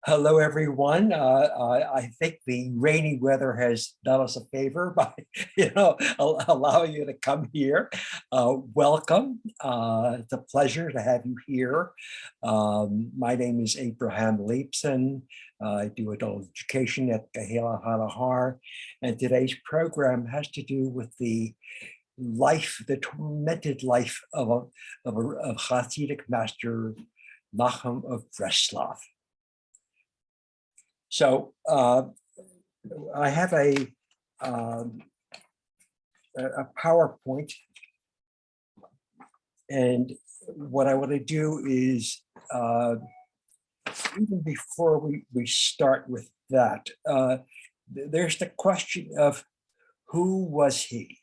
Hello, everyone. I think the rainy weather has done us a favor by, allowing you to come here. Welcome. It's a pleasure to have you here. My name is Abraham Leibson. I do adult education at Kehilat, and today's program has to do with the tormented life of Hasidic Master Nahman of Brezlov. So I have a PowerPoint, and what I want to do is, even before we start with that, there's the question of who was he?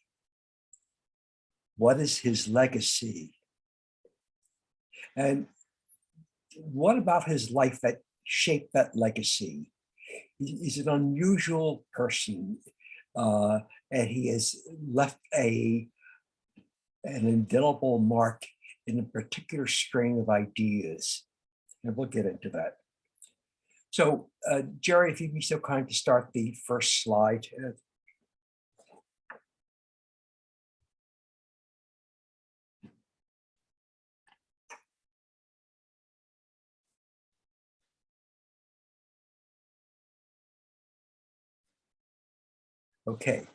What is his legacy? And what about his life that shaped that legacy? He's an unusual person, and he has left an indelible mark in a particular strain of ideas, and we'll get into that. So, Jerry, if you'd be so kind to start the first slide. Okay,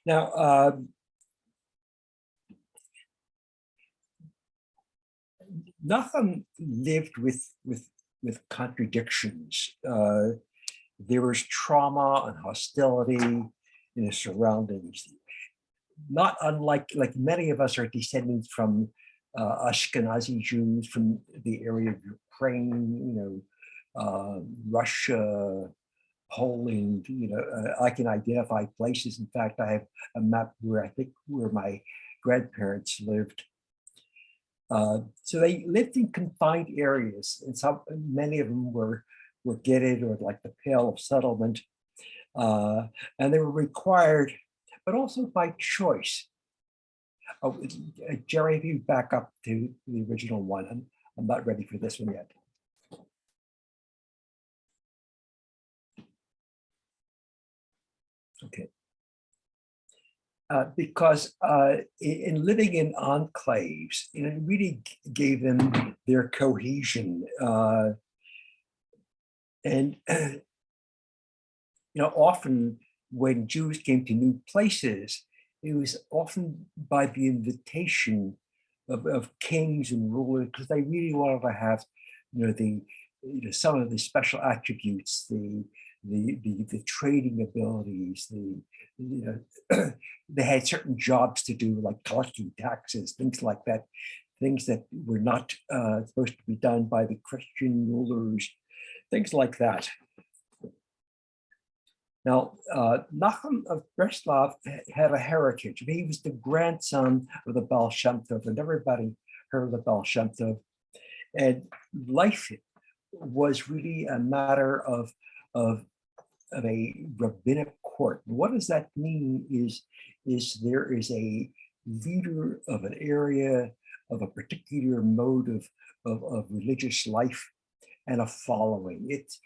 now Nahman lived with contradictions. There was trauma and hostility in his surroundings. Not unlike, like many of us are descendants from Ashkenazi Jews from the area of Ukraine, Russia, Poland. I can identify places. In fact, I have a map where I think where my grandparents lived. So they lived in confined areas, and many of them were gated, or like the Pale of Settlement, and they were required, but also by choice. Oh, Jerry, if you back up to the original one, I'm not ready for this one yet. Okay. Because in living in enclaves, it really gave them their cohesion. And often when Jews came to new places, it was often by the invitation of kings and rulers, because they really wanted to have, some of the special attributes, the trading abilities, they had certain jobs to do, like collecting taxes, things like that, things that were not supposed to be done by the Christian rulers, things like that. Now, Nahman of Brezlov had a heritage. He was the grandson of the Baal Shem Tov, and everybody heard of the Baal Shem Tov. And life was really a matter of a rabbinic court. What does that mean? Is there is a leader of an area, of a particular mode of religious life, and a following. It's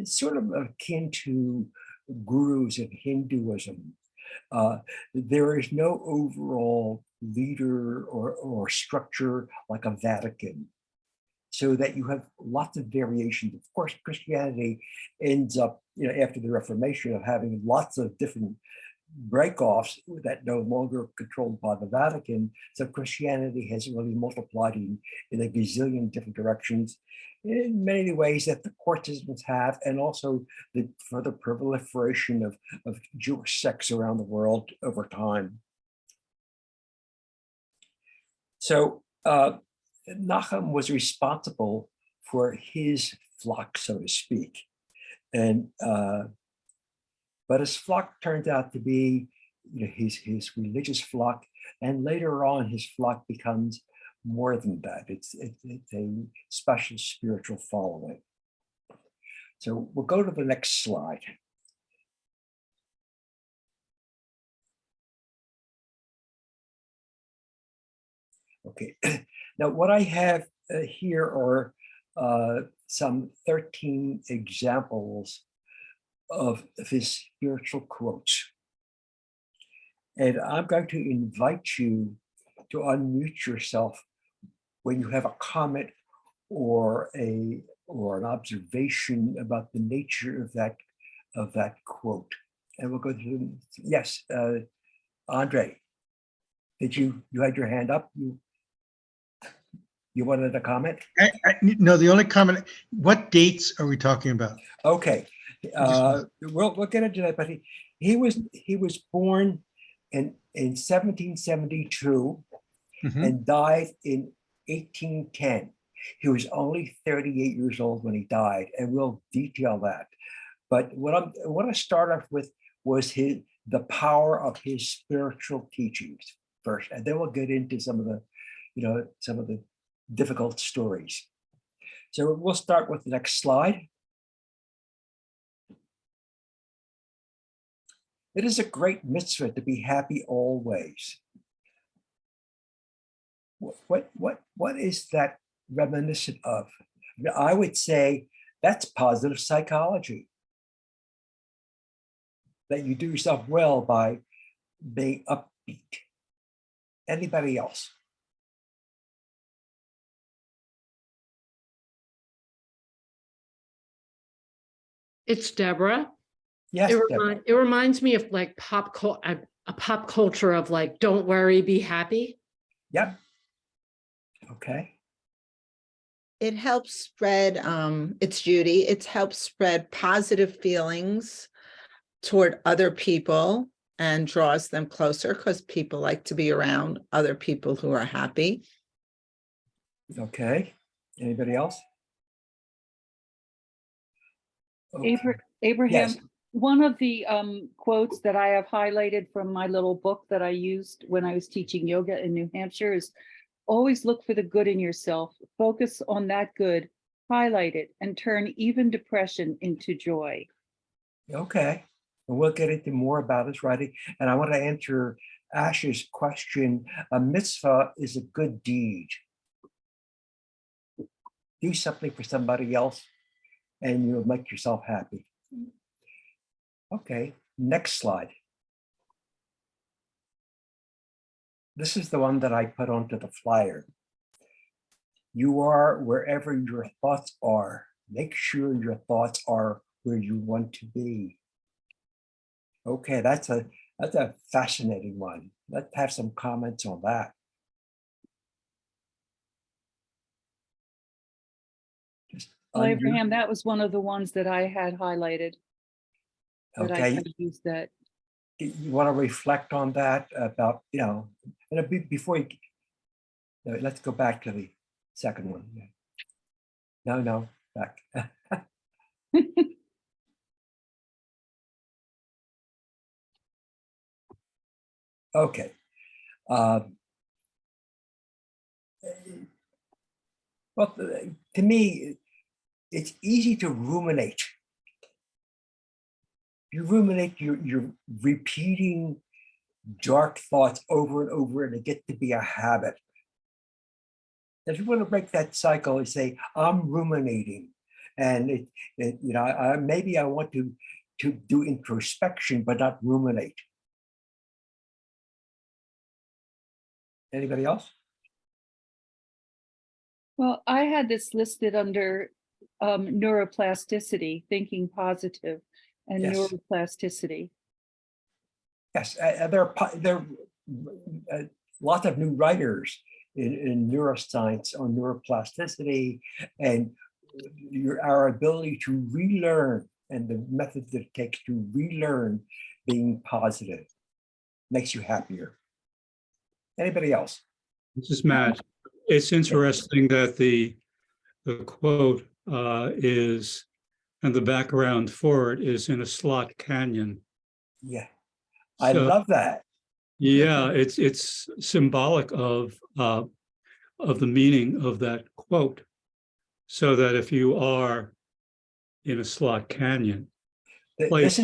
sort of akin to gurus in Hinduism. There is no overall leader or structure like a Vatican, so that you have lots of variations. Of course, Christianity ends up, after the Reformation, of having lots of different breakoffs that no longer controlled by the Vatican. So Christianity has really multiplied in a gazillion different directions, in many ways that the court systems have, and also the further proliferation of Jewish sects around the world over time. So Nahman was responsible for his flock, so to speak, and but his flock turned out to be, his religious flock, and later on, his flock becomes more than that. It's a special spiritual following. So we'll go to the next slide. Okay, now what I have here are some 13 examples of his spiritual quotes. And I'm going to invite you to unmute yourself when you have a comment or an observation about the nature of that quote. And we'll go through. Yes, Andre, did you had your hand up? You wanted a comment? No, the only comment, what dates are we talking about? Okay, we'll get into that, but he was born in 1772 and died in 1810. He was only 38 years old when he died, and we'll detail that. But what I want to start off with was the power of his spiritual teachings first, and then we'll get into some of the difficult stories. So we'll start with the next slide. It is a great mitzvah to be happy always. What is that reminiscent of? I would say that's positive psychology. That you do yourself well by being upbeat. Anybody else? It's Deborah. Yes, it reminds me of like a pop culture of like, don't worry, be happy. Yep. Okay. It helps spread, it's Judy, it helps spread positive feelings toward other people and draws them closer because people like to be around other people who are happy. Okay. Anybody else? Okay. Abraham, Yes. one of the quotes that I have highlighted from my little book that I used when I was teaching yoga in New Hampshire is always look for the good in yourself, focus on that good, highlight it, and turn even depression into joy. Okay. And we'll get into more about his writing. And I want to answer Ash's question. A mitzvah is a good deed. Do something for somebody else and you'll make yourself happy. Okay, next slide. This is the one that I put onto the flyer. You are wherever your thoughts are. Make sure your thoughts are where you want to be. Okay, that's a fascinating one. Let's have some comments on that. Well, Abraham, that was one of the ones that I had highlighted. Okay. I used that. You want to reflect on that about, and before you, let's go back to the second one. No, back. Okay. Well, to me, it's easy to ruminate. You ruminate, you're repeating dark thoughts over and over, and they get to be a habit. If you want to break that cycle and say, I'm ruminating, and maybe I want to do introspection, but not ruminate. Anybody else? Well, I had this listed under neuroplasticity, thinking positive, and Yes. neuroplasticity. Yes, there are lots of new writers in neuroscience on neuroplasticity and our ability to relearn and the methods that it takes to relearn being positive makes you happier. Anybody else? This is Matt. It's interesting that the quote is, and the background for it is in a slot canyon. Yeah, I love that. Yeah, it's symbolic of the meaning of that quote. So that if you are in a slot canyon, place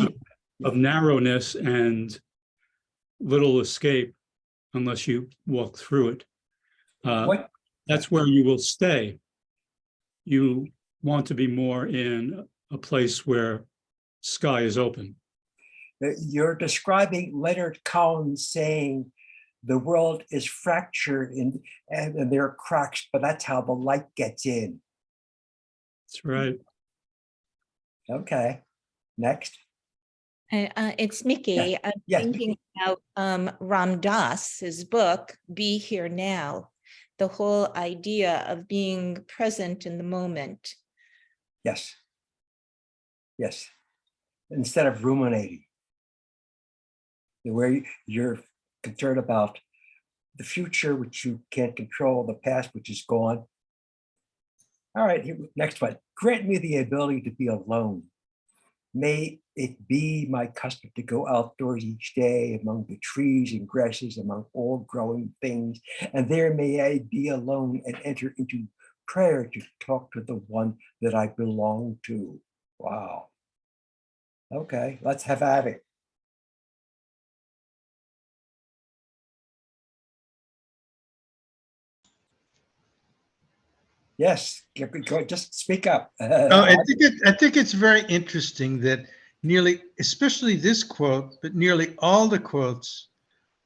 of narrowness and little escape, unless you walk through it, that's where you will stay. you want to be more in a place where sky is open. You're describing Leonard Cohen saying the world is fractured and there are cracks, but that's how the light gets in. That's right. Okay, next. It's Mickey. I'm Yes, thinking about Ram Dass's book, Be Here Now, the whole idea of being present in the moment. Yes. Yes. Instead of ruminating, where you're concerned about the future, which you can't control, the past, which is gone. All right, next one. Grant me the ability to be alone. May it be my custom to go outdoors each day among the trees and grasses, among all growing things, and there may I be alone and enter into prayer to talk to the one that I belong to. Wow. Okay, let's have at it. Yes, just speak up. Oh, I think it's very interesting that nearly, especially this quote, but nearly all the quotes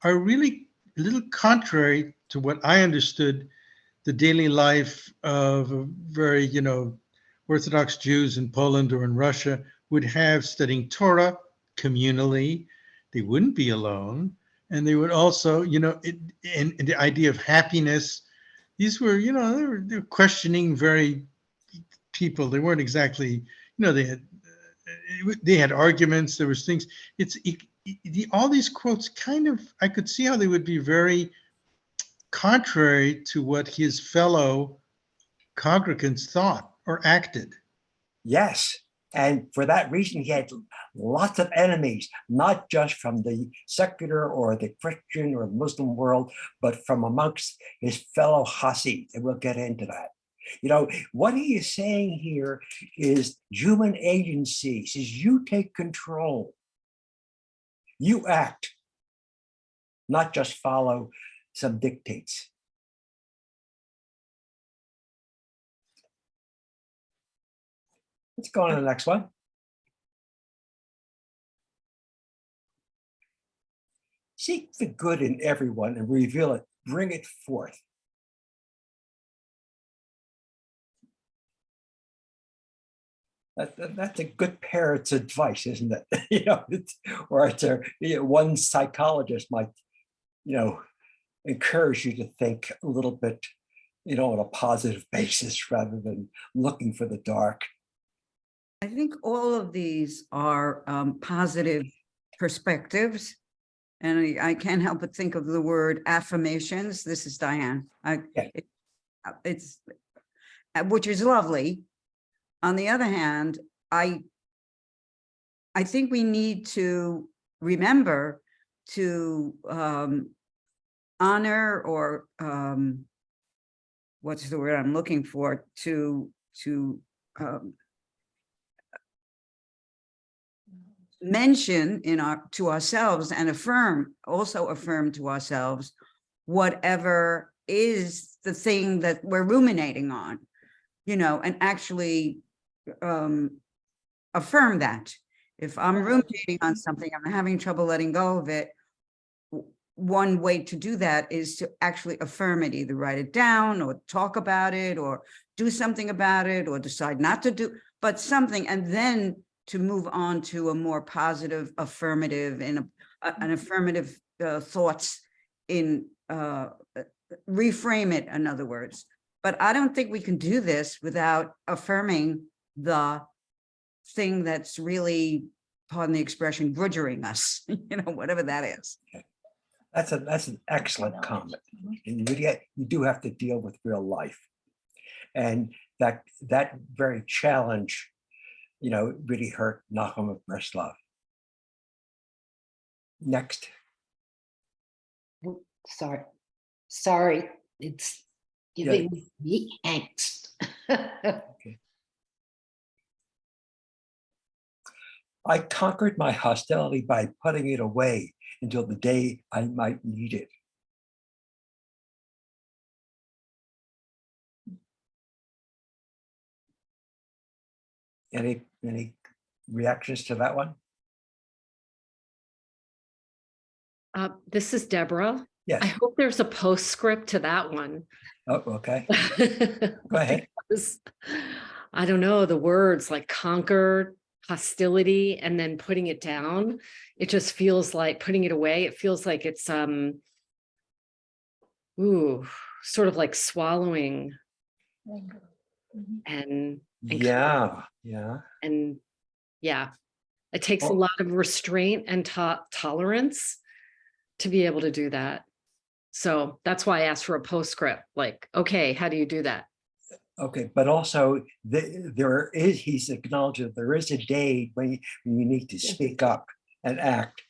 are really a little contrary to what I understood the daily life of a very, Orthodox Jews in Poland or in Russia would have, studying Torah communally. They wouldn't be alone. And they would also, and the idea of happiness, these were, they were questioning very people. They weren't exactly, they had arguments. There was things. All these quotes kind of, I could see how they would be very contrary to what his fellow congregants thought or acted. Yes, and for that reason, he had lots of enemies, not just from the secular or the Christian or Muslim world, but from amongst his fellow Hasids, and we'll get into that. What he is saying here is human agency, says you take control. You act, not just follow some dictates. Let's go on to the next one. Seek the good in everyone and reveal it, bring it forth. That's a good parent's advice, isn't it? One psychologist might, encourage you to think a little bit, on a positive basis rather than looking for the dark. I think all of these are positive perspectives. And I can't help but think of the word affirmations. This is Diane. It's which is lovely. On the other hand, I think we need to remember to honor or what's the word I'm looking for, to mention to ourselves and also affirm to ourselves whatever is the thing that we're ruminating on, and actually affirm that. If I'm ruminating on something, I'm having trouble letting go of it, one way to do that is to actually affirm it, either write it down or talk about it or do something about it or decide not to do, but something, and then to move on to a more positive, affirmative, and an affirmative thoughts in reframe it, in other words. But I don't think we can do this without affirming the thing that's really, pardon the expression, grudgering us, whatever that is. That's an excellent comment. And you do have to deal with real life. And that very challenge, really hurt Nahman of Brezlov. Next. Sorry, it's giving me angst. Okay. I conquered my hostility by putting it away until the day I might need it. Any reactions to that one? This is Deborah. I Yes. hope there's a postscript to that one. Oh, okay. Go ahead. Because, I don't know, the words like conquer, hostility, and then putting it down. It just feels like putting it away. It feels like it's sort of like swallowing and Yeah. and yeah, it takes a Oh. lot of restraint and tolerance to be able to do that. So that's why I asked for a postscript, like, okay, how do you do that? Okay, but also he's acknowledged that there is a day when you need to speak up and act.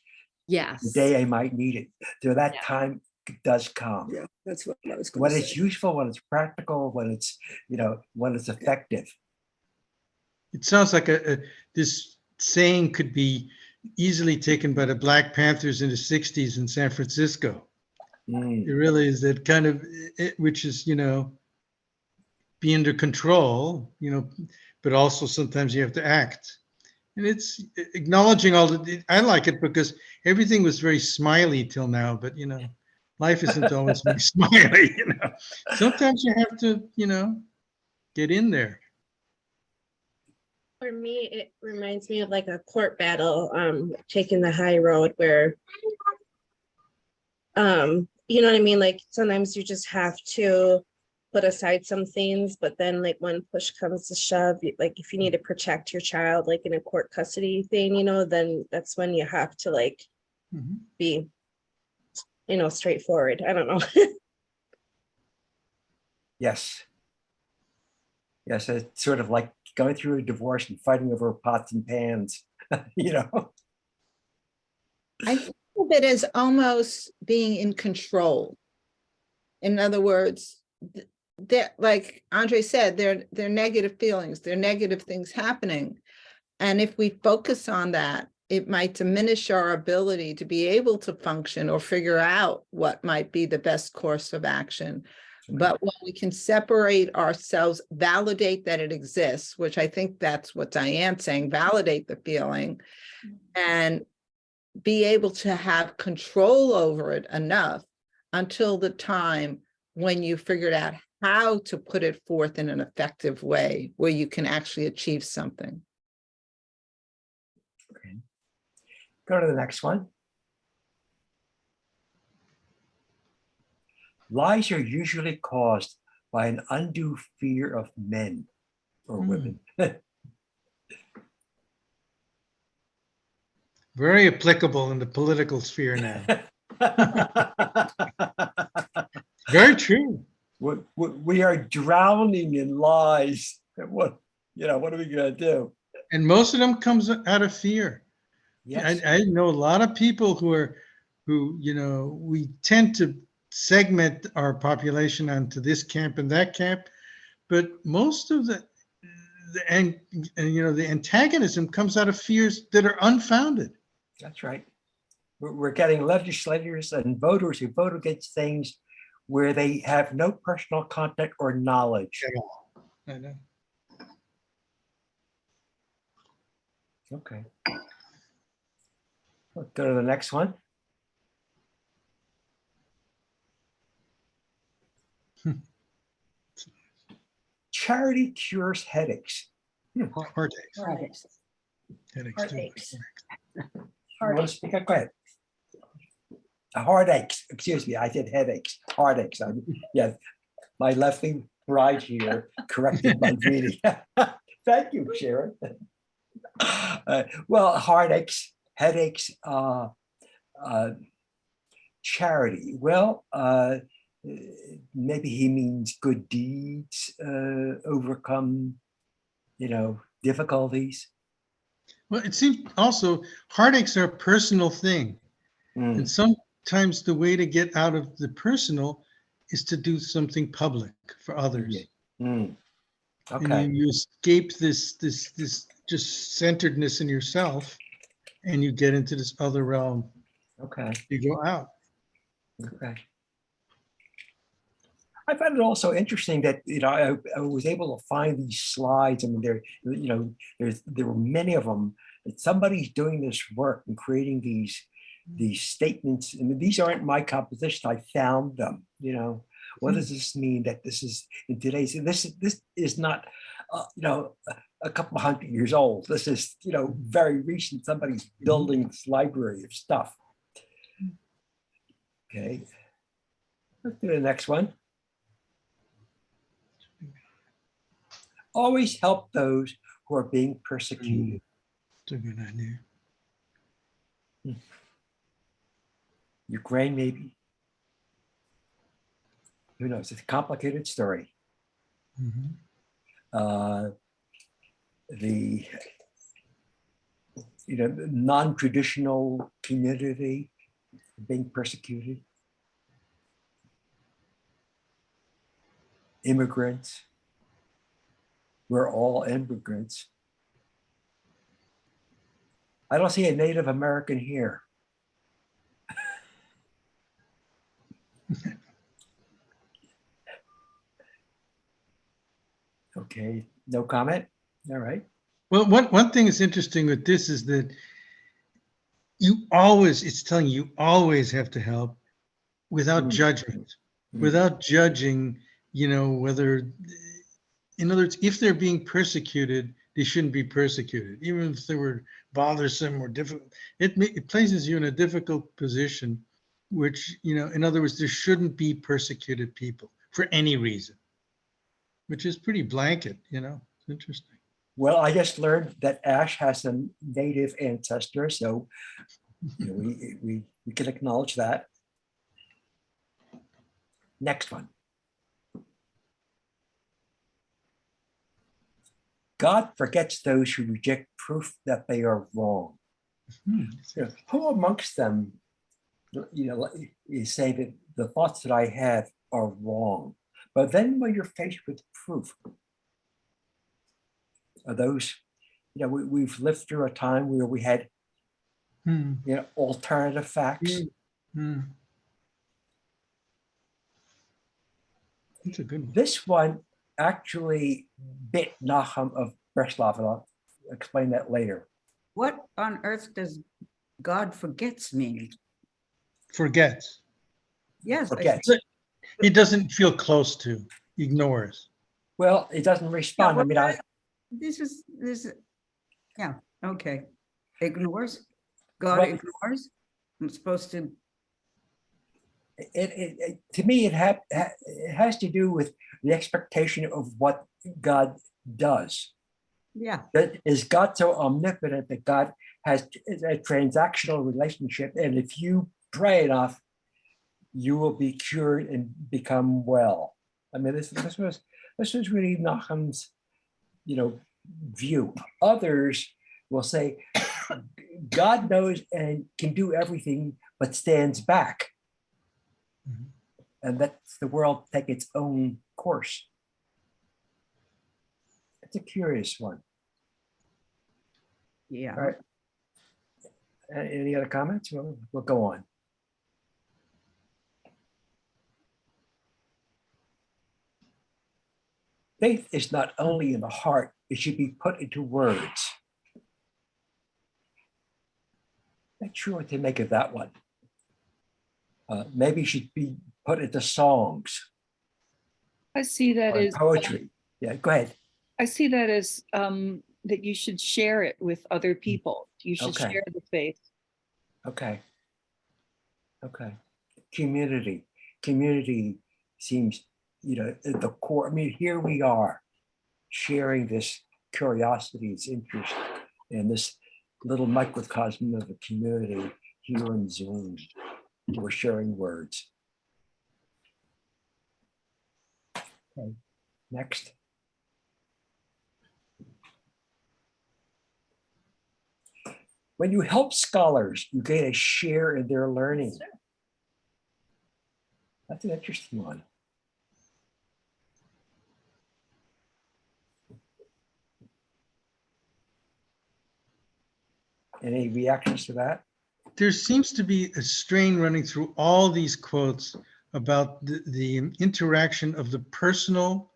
The Yes. day I might need it. So that Yeah. time does come. Yeah, that's what I was going When to it's say. useful, when it's practical, when it's, when it's effective. It sounds like this saying could be easily taken by the Black Panthers in the 60s in San Francisco. Mm. It really is that kind of, which is, be under control, but also sometimes you have to act. And it's acknowledging I like it because everything was very smiley till now, but, life isn't always very smiley, Sometimes you have to, get in there. For me, it reminds me of like a court battle, taking the high road where, you know what I mean? Like sometimes you just have to put aside some things, but then like when push comes to shove, like if you need to protect your child, like in a court custody thing, then that's when you have to like be, straightforward. I don't know. Yes. Yes, it's sort of like going through a divorce and fighting over pots and pans, I think of it as almost being in control. In other words, like Andre said, they're negative feelings, they're negative things happening. And if we focus on that, it might diminish our ability to be able to function or figure out what might be the best course of action. But when we can separate ourselves, validate that it exists, which I think that's what Diane's saying, validate the feeling, and be able to have control over it enough until the time when you figured out how to put it forth in an effective way where you can actually achieve something. Okay. Go to the next one. Lies are usually caused by an undue fear of men or women. Very applicable in the political sphere now. Very true. We are drowning in lies. What are we going to do? And most of them comes out of fear. Yes. I know a lot of people who we tend to segment our population onto this camp and that camp, but most of the antagonism comes out of fears that are unfounded. That's right. We're getting legislators and voters who vote against things where they have no personal contact or knowledge. I know. Okay. Let's go to the next one. Charity cures headaches. Heartaches. Heartaches. Headaches too. Heartaches. You want to speak up? Go ahead. Heartaches. Excuse me. I said headaches. Heartaches. Yeah. My lovely bride here corrected my reading. Thank you, Sharon. Well, heartaches, headaches, charity. Well, maybe he means good deeds, overcome, difficulties. Well, it seems also heartaches are a personal thing. And sometimes the way to get out of the personal is to do something public for others. Okay. And you escape this just centeredness in yourself, and you get into this other realm. Okay. You go out. Okay. I found it also interesting that, I was able to find these slides. I mean, there were many of them, that somebody's doing this work and creating these statements. I mean, these aren't my composition. I found them, What does this mean that this is in today's, this is not, a couple hundred years old. This is, very recent. Somebody's building this library of stuff. Okay. Let's do the next one. Always help those who are being persecuted. It's a good idea. Ukraine, maybe. Who knows? It's a complicated story. Mhm. The non-traditional community being persecuted. Immigrants. We're all immigrants. I don't see a Native American here. Okay, no comment. All right. Well, one thing that's interesting with this is that it's telling you always have to help without judgment, without judging, whether, in other words, if they're being persecuted, they shouldn't be persecuted, even if they were bothersome or difficult. It places you in a difficult position, which, in other words, there shouldn't be persecuted people for any reason, which is pretty blanket, it's interesting. Well, I just learned that Ash has a Native ancestor, so we can acknowledge that. Next one. God forgets those who reject proof that they are wrong. Who amongst them, is saying that the thoughts that I have are wrong? But then when you're faced with proof, are those, we've lived through a time where we had, alternative facts. That's a good one. This one actually bit Nahman of Brezlov, and I'll explain that later. What on earth does God forgets mean? Forgets. Yes. Forgets. He doesn't feel close to, ignores. Well, it doesn't respond. Yeah, I mean, this is, yeah, okay. Ignores? God Right. ignores? I'm supposed to, to me, it has to do with the expectation of what God does. yeah, That is God so omnipotent that God has a transactional relationship, and if you pray enough, you will be cured and become well. I mean, this was really Nahman's, view. Others will say, God knows and can do everything, but stands back, and lets the world take its own course. It's a curious one. yeah. All right. Any other comments? We'll go on. Faith is not only in the heart, it should be put into words. Not sure what to make of that one. Maybe it should be put into songs. I see that as poetry. Yeah, go ahead. I see that as that you should share it with other people. You should Okay. share the faith. Okay. Community seems, at the core. I mean, here we are sharing this curiosity, this interest, in this little microcosm of the community here in Zoom. We're sharing words. Okay, next. When you help scholars, you get a share in their learning. That's an interesting one. Any reactions to that? There seems to be a strain running through all these quotes about the interaction of the personal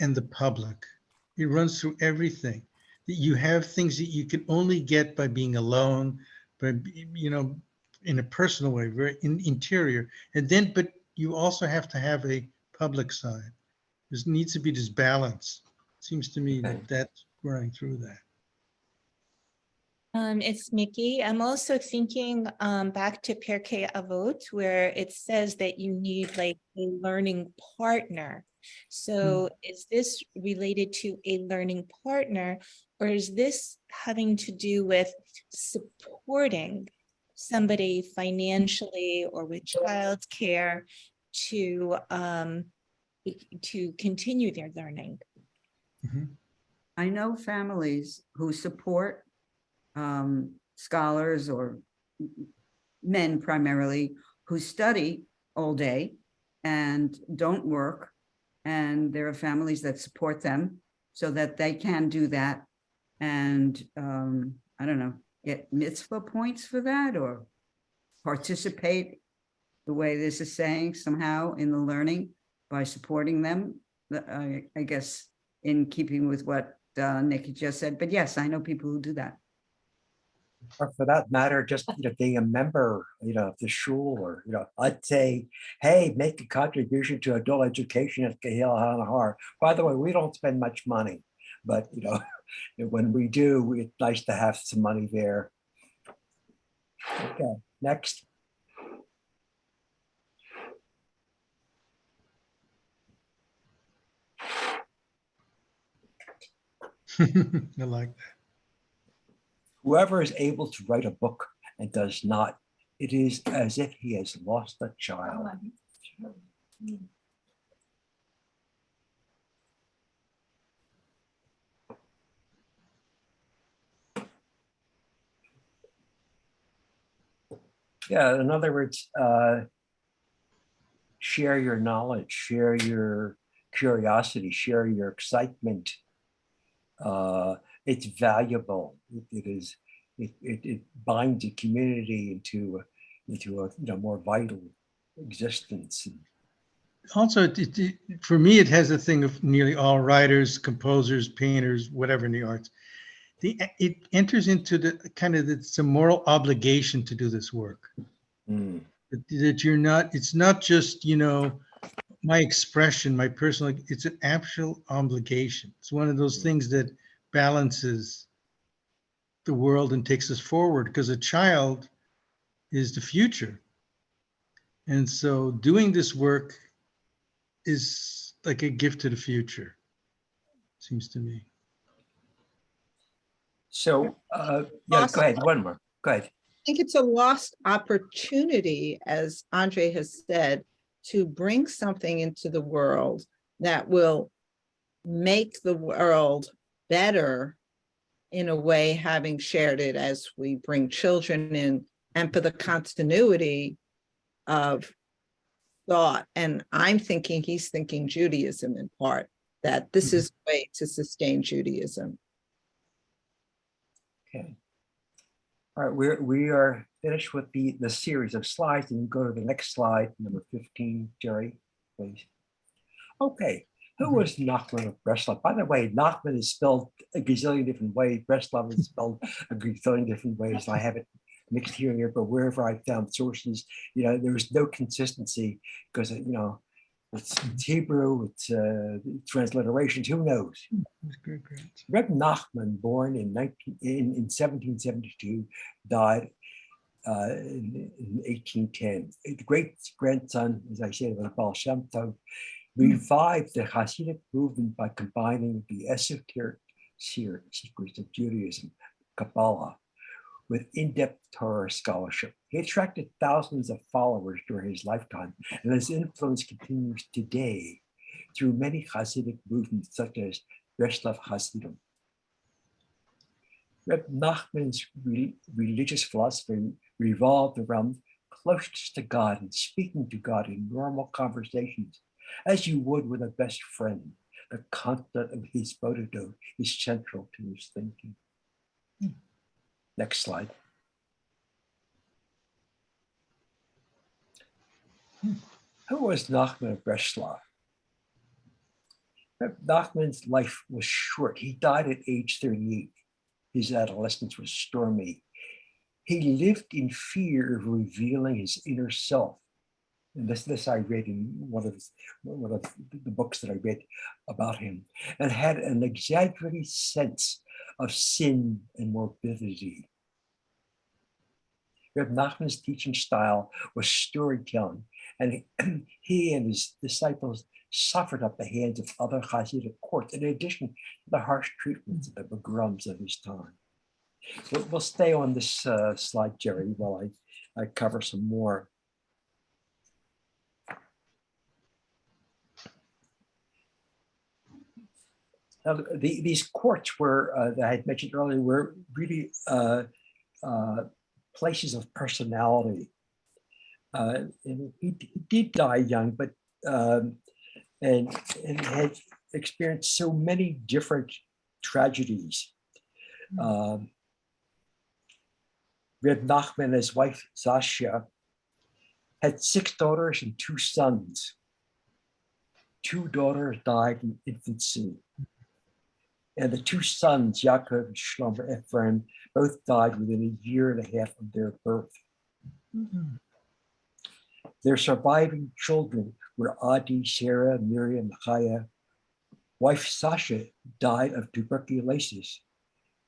and the public. It runs through everything. That you have things that you can only get by being alone, by, in a personal way, very interior. And then, but you also have to have a public side. There needs to be this balance. Seems to me Okay. that's running through that. It's Mickey. I'm also thinking back to Pirkei Avot, where it says that you need like a learning partner. So is this related to a learning partner, or is this having to do with supporting somebody financially or with childcare to continue their learning? I know families who support scholars or men primarily who study all day and don't work. And there are families that support them so that they can do that. And I don't know, get mitzvah points for that or participate the way this is saying somehow in the learning by supporting them. I guess in keeping with what Nikki just said, but yes, I know people who do that. Or for that matter, just being a member, of the shul, or I'd say, hey, make a contribution to adult education at Kehilat. By the way, we don't spend much money, but when we do, it's nice to have some money there. Okay, next. I like that. Whoever is able to write a book and does not, it is as if he has lost a child. Yeah, in other words, share your knowledge, share your curiosity, share your excitement. It's valuable. It binds a community into a more vital existence. Also, for me, it has a thing of nearly all writers, composers, painters, whatever in the arts. It enters into the kind of it's a moral obligation to do this work. Mm. That you're not, it's not just, my expression, my personal, it's an actual obligation. It's one of those things that balances the world and takes us forward, because a child is the future. And so doing this work is like a gift to the future, seems to me. So, yeah, go ahead. One more. Go ahead. I think it's a lost opportunity, as Andre has said, to bring something into the world that will make the world better in a way, having shared it as we bring children in, and for the continuity of thought. And I'm thinking he's thinking Judaism in part, that this is a way to sustain Judaism. Okay. All right, we are finished with the series of slides, and go to the next slide, number 15, Jerry, please. Okay, who was Nahman of Brezlov? By the way, Nahman is spelled a gazillion different ways. Brezlov is spelled a gazillion different ways. I have it mixed here and there, but wherever I found sources, there was no consistency because it's Hebrew, it's transliterations, who knows? Reb Nahman, born in 1772, died in 1810. The great grandson, as I said, of the Baal Shem Tov, revived the Hasidic movement by combining the esoteric secrets of Judaism, Kabbalah, with in-depth Torah scholarship. He attracted thousands of followers during his lifetime, and his influence continues today through many Hasidic movements such as Brezlov Hasidim. Reb Nachman's religious philosophy revolved around closeness to God and speaking to God in normal conversations, as you would with a best friend. The content of his bodhidot is central to his thinking. Next slide. Who was Nahman of Brezlov? Nahman's life was short. He died at age 38. His adolescence was stormy. He lived in fear of revealing his inner self. And this I read in one of the books that I read about him, and had an exaggerated sense of sin and morbidity. Reb Nachman's teaching style was storytelling, and he and his disciples suffered at the hands of other Hasidic courts, in addition to the harsh treatments of the pogroms of his time. We'll stay on this slide, Jerry, while I cover some more. Now, these courts were, that I had mentioned earlier, were really places of personality. And he did die young, but and had experienced so many different tragedies. Reb Nachman and his wife Sasha had 6 daughters and 2 sons. 2 daughters died in infancy. And the 2 sons, Yaakov and Shlomo Ephraim, both died within a year and a half of their birth. Their surviving children were Adi, Sarah, Miriam, Chaya. Wife Sasha died of tuberculosis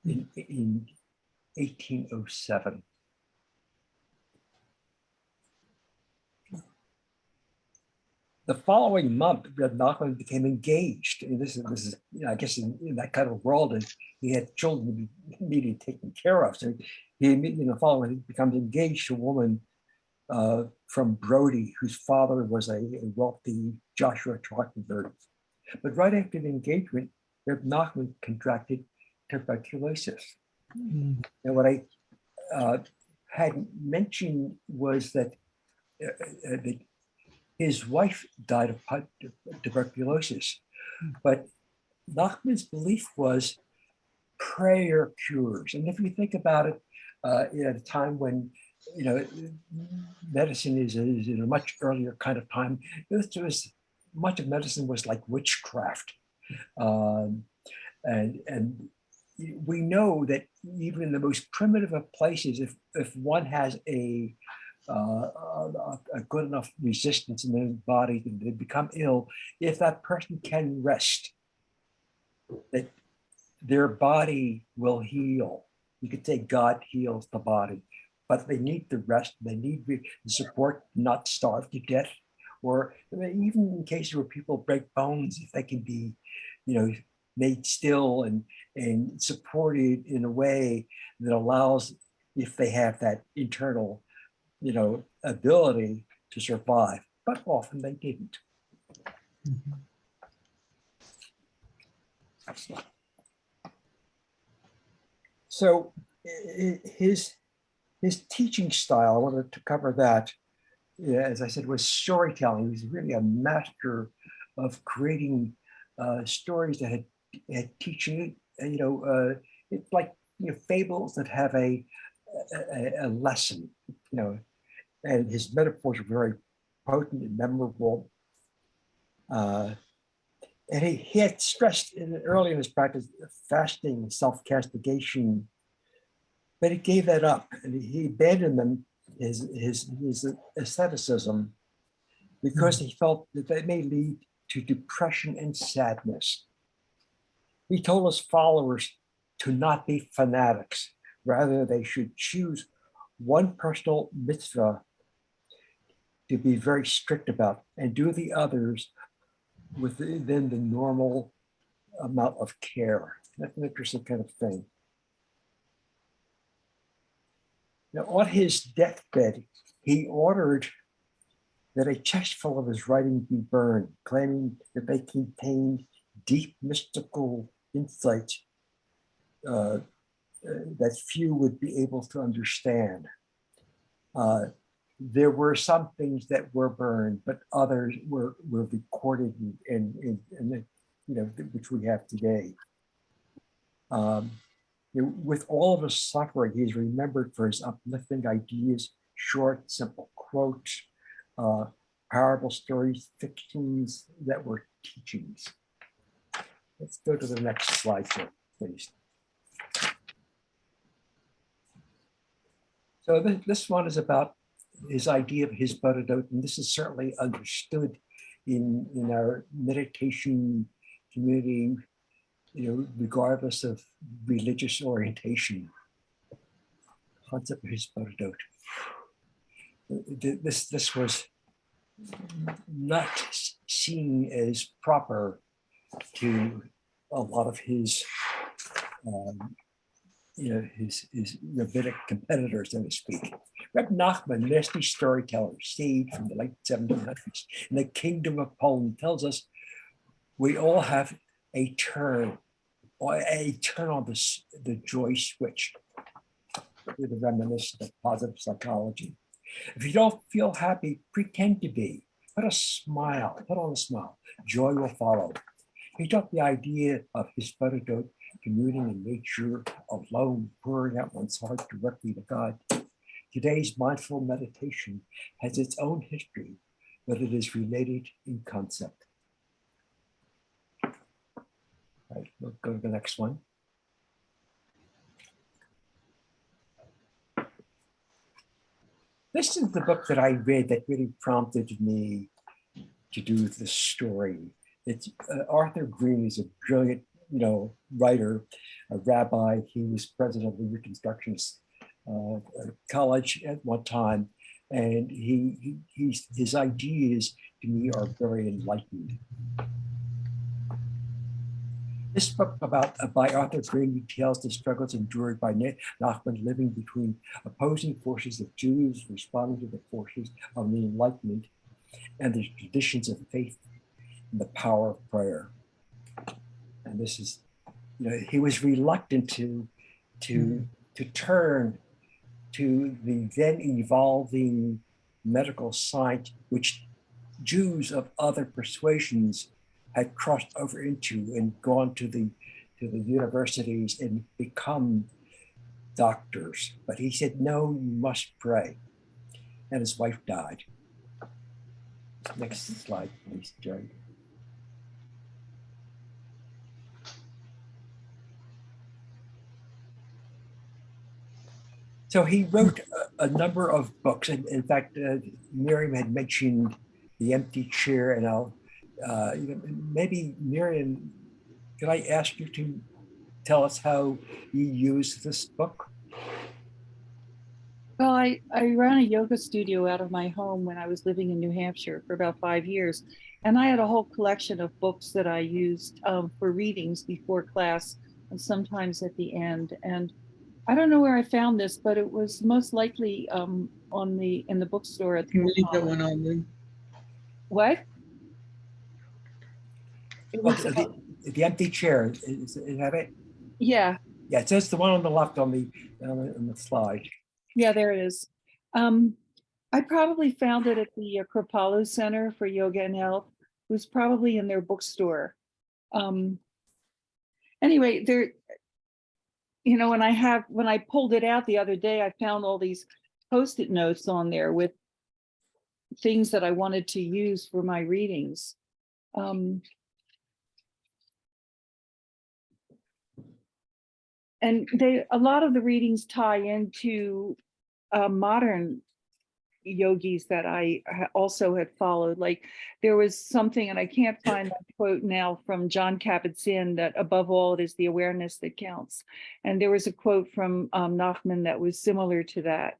in 1807. The following month, Reb Nachman became engaged. And this is I guess in that kind of world, and he had children needed taken care of. So he, following, he becomes engaged to a woman from Brody, whose father was a wealthy Joshua Trachtenberg. But right after the engagement, Reb Nachman contracted tuberculosis. And what I had mentioned was that his wife died of tuberculosis, but Nachman's belief was prayer cures. And if you think about it, at a time when medicine is in a much earlier kind of time, much of medicine was like witchcraft, and we know that even in the most primitive of places, if one has a good enough resistance in their body, and they become ill, if that person can rest, that their body will heal. You could say God heals the body, but they need the rest. They need the support, not starve to death. Or even in cases where people break bones, if they can be, made still and supported in a way that allows, if they have that internal ability to survive, but often they didn't. So his teaching style, I wanted to cover that, as I said, was storytelling. He was really a master of creating stories that had teaching, it's like fables that have a lesson, and his metaphors are very potent and memorable. And he had stressed early in his practice fasting, self-castigation, but he gave that up, and he abandoned them, his asceticism, because he felt that they may lead to depression and sadness. He told his followers to not be fanatics. Rather, they should choose one personal mitzvah to be very strict about, and do the others within the normal amount of care. That's an interesting kind of thing. Now, on his deathbed, he ordered that a chest full of his writings be burned, claiming that they contained deep mystical insights that few would be able to understand. There were some things that were burned, but others were recorded in which we have today. With all of his suffering, he's remembered for his uplifting ideas, short, simple quotes, parable stories, fictions that were teachings. Let's go to the next slide, please. So this one is about his idea of his Bodhidot, and this is certainly understood in our meditation community, regardless of religious orientation. Concept of his Bodhidot. This was not seen as proper to a lot of his his rabbinic competitors, so to speak. Reb Nachman, nasty storyteller, stayed from the late 1700s in the Kingdom of Poland, tells us we all have a turn on the joy switch, with a reminiscent of positive psychology. If you don't feel happy, pretend to be. Put on a smile. Joy will follow. He took the idea of his Bodhidot, communing in nature, alone, pouring out one's heart directly to God. Today's mindful meditation has its own history, but it is related in concept. All right, we'll go to the next one. This is the book that I read that really prompted me to do this story. It's Arthur Green is a brilliant, writer, a rabbi. He was president of the Reconstructionist College at one time, and his ideas to me are very enlightening. This book by Arthur Green details the struggles endured by Nahman living between opposing forces of Jews responding to the forces of the Enlightenment and the traditions of faith and the power of prayer. And this is, he was reluctant to turn to the then evolving medical science, which Jews of other persuasions had crossed over into and gone to the universities and become doctors. But he said, no, you must pray. And his wife died. Next slide, please, Jerry. So he wrote a number of books. And in fact, Miriam had mentioned The Empty Chair, and I'll maybe Miriam, could I ask you to tell us how you use this book? Well, I ran a yoga studio out of my home when I was living in New Hampshire for about 5 years. And I had a whole collection of books that I used for readings before class and sometimes at the end. And I don't know where I found this, but it was most likely in the bookstore at Can the you leave that one on there? What? It was, The Empty Chair, is that it? yeah. Yeah, it says the one on the left on the slide. Yeah, there it is. I probably found it at the Kripalu Center for Yoga and Health. It was probably in their bookstore. Anyway, there, when I pulled it out the other day, I found all these Post-it notes on there with things that I wanted to use for my readings. And a lot of the readings tie into modern yogis that I also had followed. Like there was something, and I can't find that quote now, from John Kabat-Zinn, that above all it is the awareness that counts. And there was a quote from Nahman that was similar to that.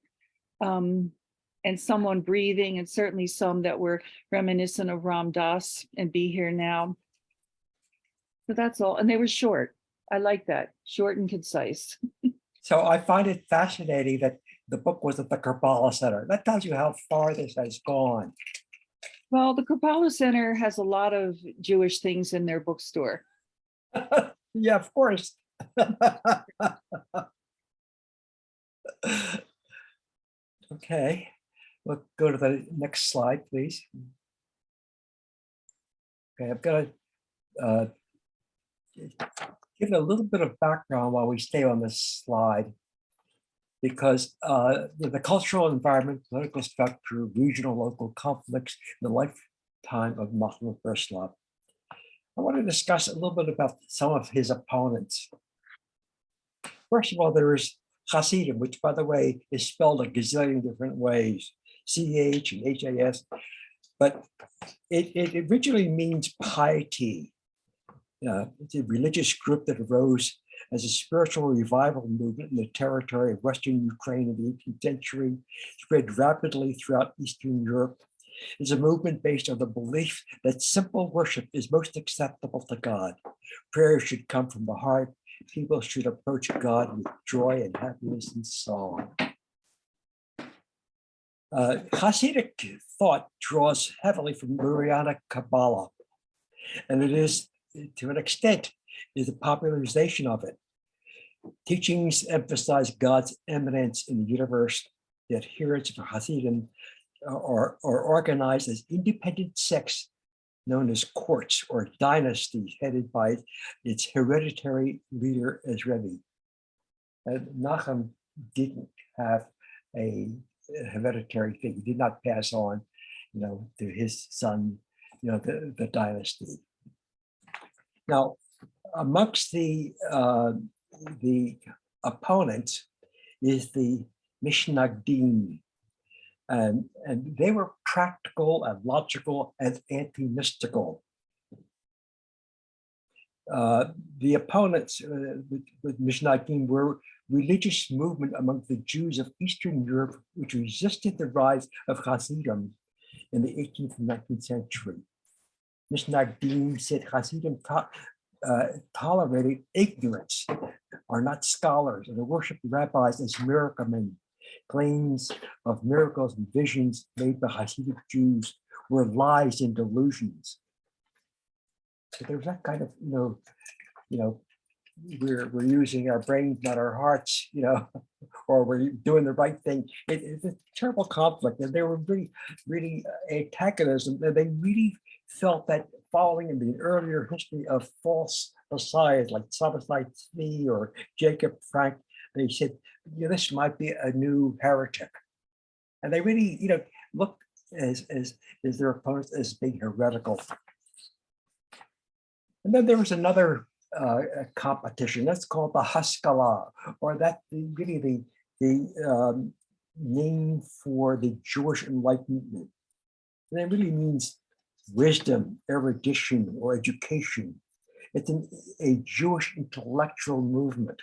And someone breathing, and certainly some that were reminiscent of Ram Dass and Be Here Now. So that's all. And they were short. I like that, short and concise. So I find it fascinating that the book was at the Kripalu Center. That tells you how far this has gone. Well, the Kripalu Center has a lot of Jewish things in their bookstore. Yeah, of course. Okay, we'll go to the next slide, please. Okay, I've got to give it a little bit of background while we stay on this slide. because the cultural environment, political structure, regional, local conflicts in the lifetime of Nahman of Brezlov. I want to discuss a little bit about some of his opponents. First of all, there is Hasidim, which, by the way, is spelled a gazillion different ways, CH and HAS, but it originally means piety. It's a religious group that arose as a spiritual revival movement in the territory of Western Ukraine in the 18th century, spread rapidly throughout Eastern Europe. It's a movement based on the belief that simple worship is most acceptable to God. Prayer should come from the heart. People should approach God with joy and happiness and song. Hasidic thought draws heavily from Lurianic Kabbalah, and it is, to an extent, is a popularization of it. Teachings emphasize God's eminence in the universe. The adherents of Hasidim are organized as independent sects known as courts or dynasties headed by its hereditary leader as Rebbe. Nahman didn't have a hereditary thing. He did not pass on, to his son, the dynasty. Now, amongst the opponents is the Mishnagdim, and they were practical and logical and anti-mystical. The opponents with Mishnagdim were religious movement among the Jews of Eastern Europe, which resisted the rise of Hasidim in the 18th and 19th century. Mishnagdim said Hasidim tolerated ignorance, are not scholars, and worshiped rabbis as miracle men. Claims of miracles and visions made by Hasidic Jews were lies and delusions. So there's that kind of, we're using our brains, not our hearts, or we're doing the right thing. It's a terrible conflict, and they were really antagonism. And they really felt that following in the earlier history of false messiahs like Sabbatai Tzvi or Jacob Frank, they said, this might be a new heretic. And they really, looked as their opponents as being heretical. And then there was another competition that's called the Haskalah, or that really the name for the Jewish Enlightenment. And it really means wisdom, erudition, or education. It's a Jewish intellectual movement.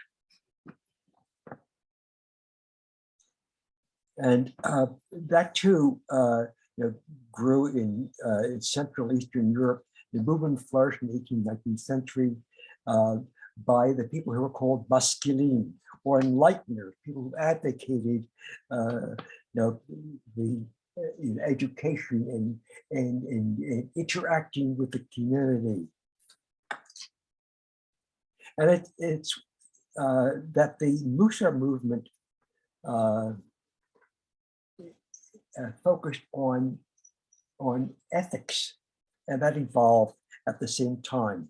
And that too grew in Central Eastern Europe. The movement flourished in the 18th, 19th century by the people who were called Maskilim, or enlighteners, people who advocated the education and interacting with the community. And it's that the Musa movement focused on ethics, and that evolved at the same time.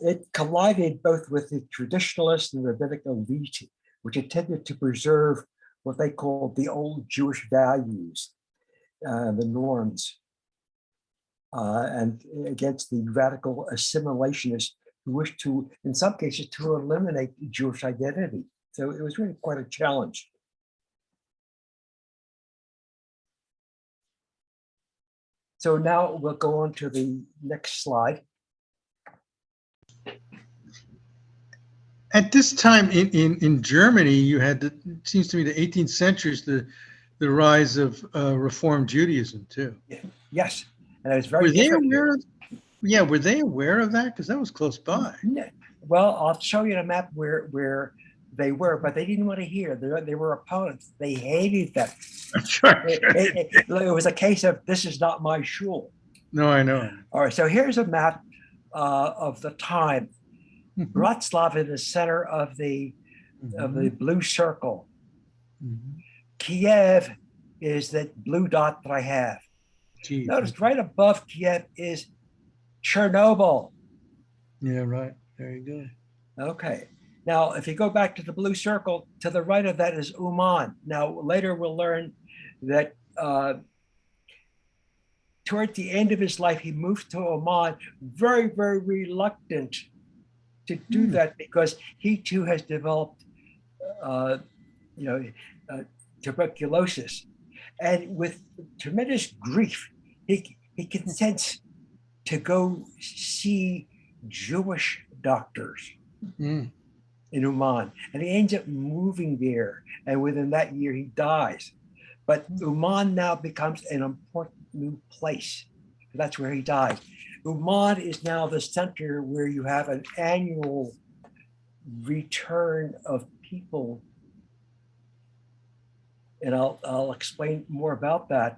It collided both with the traditionalist and rabbinic elite, which intended to preserve what they called the old Jewish values, the norms, and against the radical assimilationists who wished to, in some cases, to eliminate Jewish identity. So it was really quite a challenge. So now we'll go on to the next slide. At this time in Germany, you had, it seems to me, the 18th century is the rise of Reform Judaism too. Yes, and it was very Were they different. aware of? Yeah, were they aware of that? Because that was close by. Well, I'll show you the map where they were, but they didn't want to hear. They were opponents. They hated them. Sure. It was a case of, this is not my shul. No, I know. All right, so here's a map of the time. Brezlov in the center of the blue circle. Kiev is that blue dot that I have. Geez. Notice right above Kiev is Chernobyl. Yeah, right. There you go. Okay. Now, if you go back to the blue circle, to the right of that is Uman. Now, later we'll learn that toward the end of his life, he moved to Oman, very, very reluctant to do that because he too has developed, you know, tuberculosis. And with tremendous grief, he consents to go see Jewish doctors in Oman. And he ends up moving there. And within that year, he dies. But Oman now becomes an important new place. That's where he died. Oman is now the center where you have an annual return of people. And I'll explain more about that,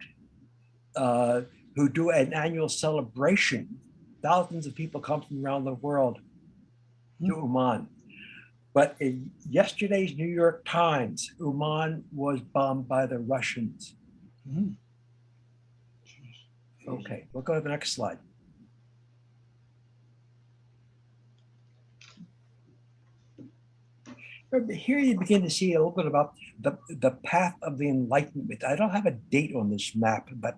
who do an annual celebration. Thousands of people come from around the world to Oman. But in yesterday's New York Times, Oman was bombed by the Russians. Okay, we'll go to the next slide. Here you begin to see a little bit about the path of the Enlightenment. I don't have a date on this map, but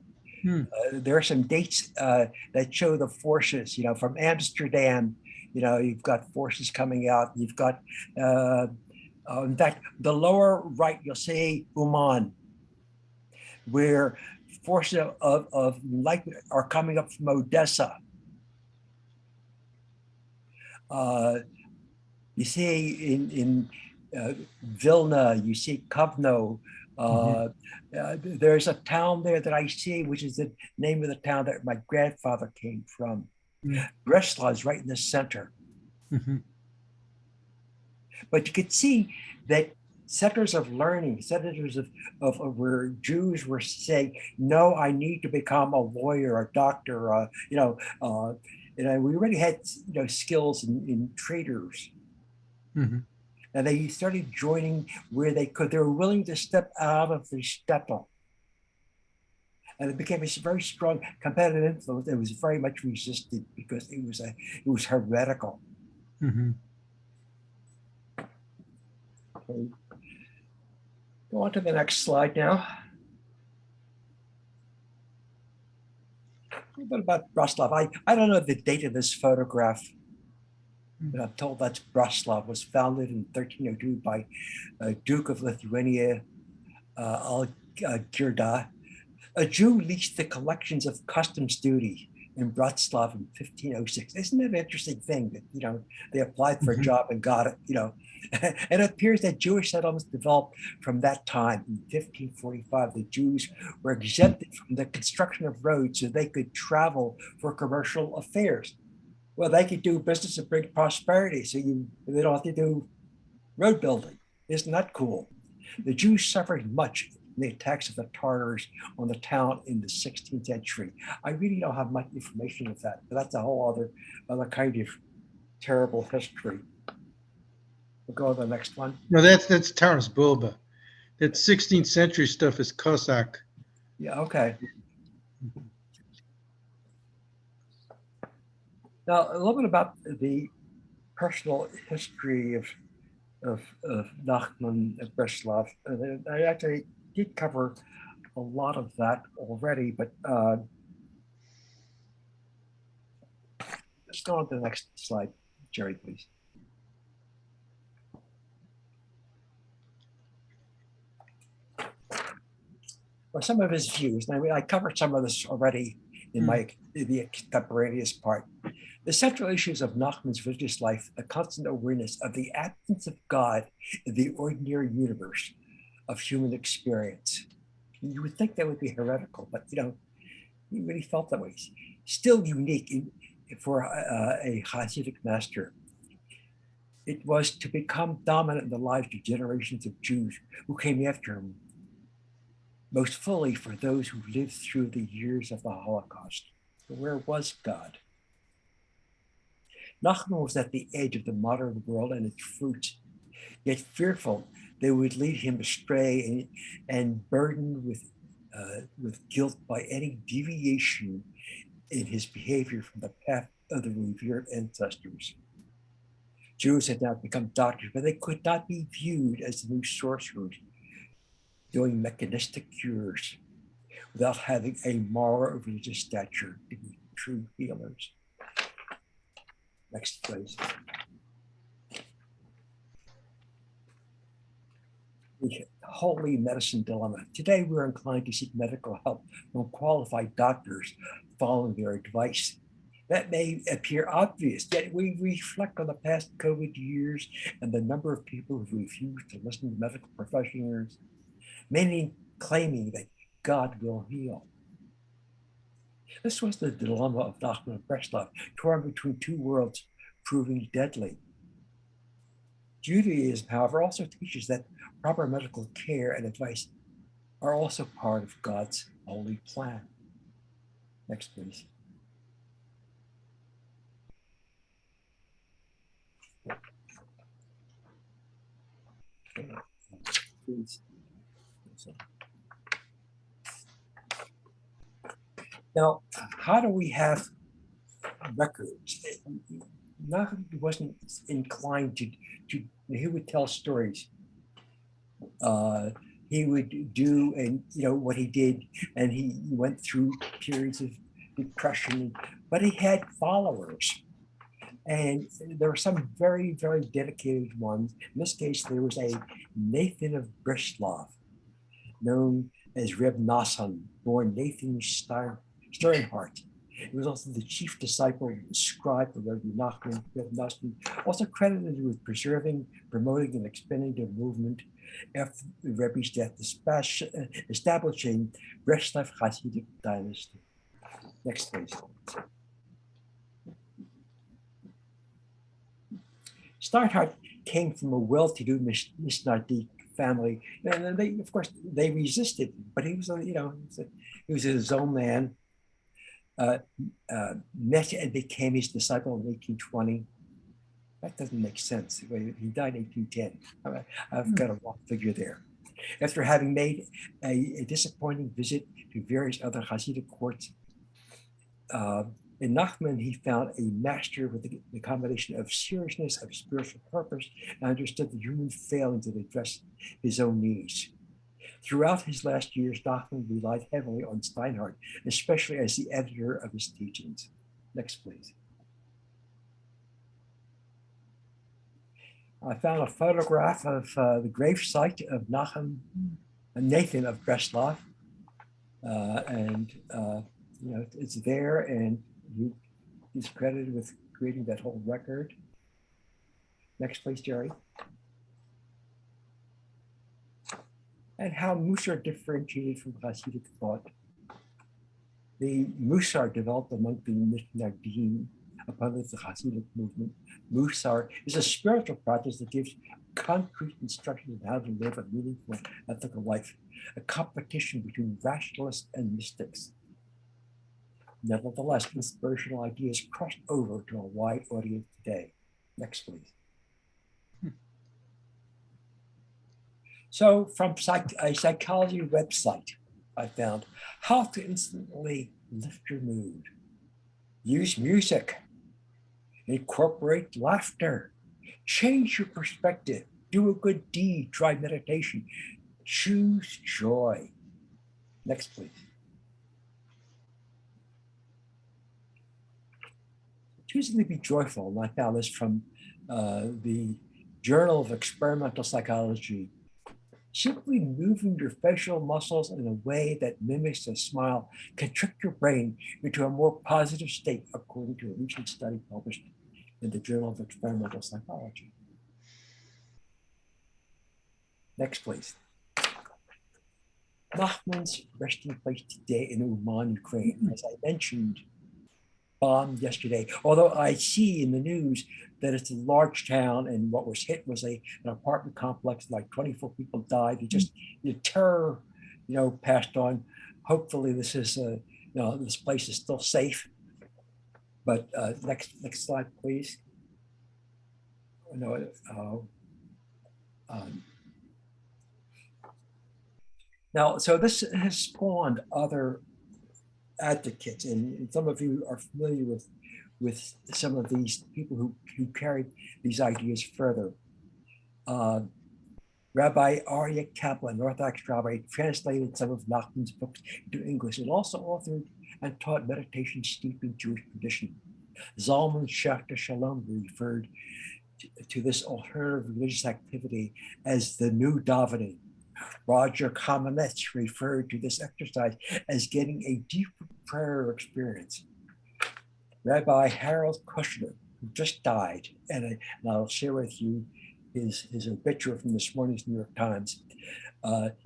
there are some dates that show the forces, you know, from Amsterdam, you know, you've got forces coming out. You've got, in fact, the lower right, you'll see Oman, where forces of Enlightenment are coming up from Odessa. You see in Vilna, you see Kovno. There's a town there that I see, which is the name of the town that my grandfather came from. Brezlov is right in the center. But you could see that centers of learning, centers of where Jews were saying, no, I need to become a lawyer, a doctor, you know, we already had, you know, skills in traders. And they started joining where they could. They were willing to step out of the shtetl. And it became a very strong competitive influence. It was very much resisted because it was heretical. Okay. Go on to the next slide now. A little bit about Brezlov. I don't know the date of this photograph, but I'm told that's Brezlov. Was founded in 1302 by Duke of Lithuania, Girda. A Jew leased the collections of customs duty in Brezlov in 1506. Isn't that an interesting thing that, you know, they applied for a job and got it, you know? And it appears that Jewish settlements developed from that time. In 1545, the Jews were exempted from the construction of roads so they could travel for commercial affairs. Well, they could do business and bring prosperity, so they don't have to do road building. Isn't that cool? The Jews suffered much in the attacks of the Tartars on the town in the 16th century. I really don't have much information of that, but that's a whole other kind of terrible history. We'll go to the next one. No, that's Taras Bulba. That 16th century stuff is Cossack. Yeah, okay. Now, a little bit about the personal history of Nahman of Brezlov. I actually did cover a lot of that already, but let's go on to the next slide, Jerry, please. Or some of his views. Now, I covered some of this already in the extemporaneous part. The central issues of Nahman's religious life, a constant awareness of the absence of God in the ordinary universe of human experience. You would think that would be heretical, but you know, he really felt that way. Still unique for a Hasidic master. It was to become dominant in the lives of generations of Jews who came after him, most fully for those who lived through the years of the Holocaust. Where was God? Nahman was at the edge of the modern world and its fruits, yet fearful they would lead him astray and burdened with guilt by any deviation in his behavior from the path of the revered ancestors. Jews had now become doctors, but they could not be viewed as the new sorcerers doing mechanistic cures without having a moral or religious stature to be true healers. Next, please. The holy medicine dilemma. Today, we're inclined to seek medical help from qualified doctors following their advice. That may appear obvious, yet we reflect on the past COVID years and the number of people who refused to listen to medical professionals, many claiming that God will heal. This was the dilemma of Nahman of Brezlov, torn between two worlds, proving deadly. Judaism, however, also teaches that proper medical care and advice are also part of God's holy plan. Next, please. Please. Now, how do we have records? Nahman wasn't inclined to, he would tell stories. He would do, and what he did, and he went through periods of depression, but he had followers. And there were some very, very dedicated ones. In this case, there was a Nathan of Brezlov, known as Reb Nassan, born Nathan Sternhardt. He was also the chief disciple and scribe of Reb Nassan, also credited with preserving, promoting, and expanding the movement after the Rebbe's death, establishing Brezlov Hasidic dynasty. Next, please. Steinhardt came from a well-to-do Mishnaytic family, and they, of course, they resisted. But he was, he was his own man. Met and became his disciple in 1820. That doesn't make sense. He died in 1810. I've got a wrong figure there. After having made a disappointing visit to various other Hasidic courts, in Nahman, he found a master with the combination of seriousness, of spiritual purpose, and understood the human failing to address his own needs. Throughout his last years, Nahman relied heavily on Steinhardt, especially as the editor of his teachings. Next, please. I found a photograph of the gravesite of Nathan of Brezlov, it's there, and he's credited with creating that whole record. Next, please, Jerry. And how Musar differentiated from Hasidic thought. The Musar developed among the Mitnagdim upon the Hasidic movement. Musar is a spiritual practice that gives concrete instructions on how to live a meaningful ethical life, a competition between rationalists and mystics. Nevertheless, inspirational ideas crossed over to a wide audience today. Next, please. So from a psychology website, I found how to instantly lift your mood. Use music. Incorporate laughter. Change your perspective. Do a good deed. Try meditation. Choose joy. Next, please. Choosing to be joyful, and I found this from the Journal of Experimental Psychology. Simply moving your facial muscles in a way that mimics a smile can trick your brain into a more positive state, according to a recent study published in the Journal of Experimental Psychology. Next, please. Nahman's resting place today in Uman, Ukraine, as I mentioned, bombed yesterday. Although I see in the news that it's a large town, and what was hit was an apartment complex, like 24 people died. The terror, passed on. Hopefully this is, this place is still safe. But next slide, please. Now, so this has spawned other advocates, and some of you are familiar with some of these people who carried these ideas further. Rabbi Aryeh Kaplan, Orthodox rabbi, translated some of Nahman's books into English and also authored and taught meditation steeped in Jewish tradition. Zalman Schachter Shalom referred to this alternative religious activity as the new davening. Roger Kamenetz referred to this exercise as getting a deeper prayer experience. Rabbi Harold Kushner, who just died, and I'll share with you his obituary from this morning's New York Times,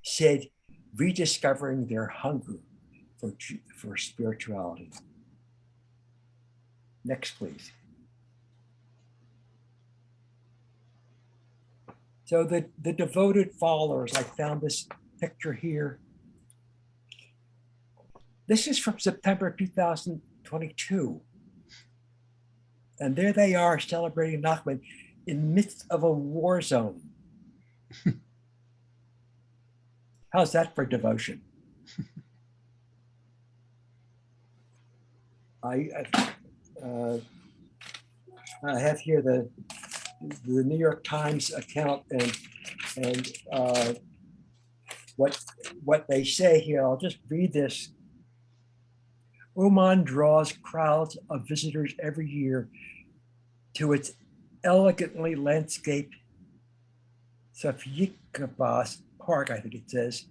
said, rediscovering their hunger for spirituality. Next, please. So the devoted followers, I found this picture here. This is from September 2022. And there they are celebrating Nahman in the midst of a war zone. How's that for devotion? I have here the New York Times account and what they say here. I'll just read this. Uman draws crowds of visitors every year to its elegantly landscaped Safyikabas Park, I think it says,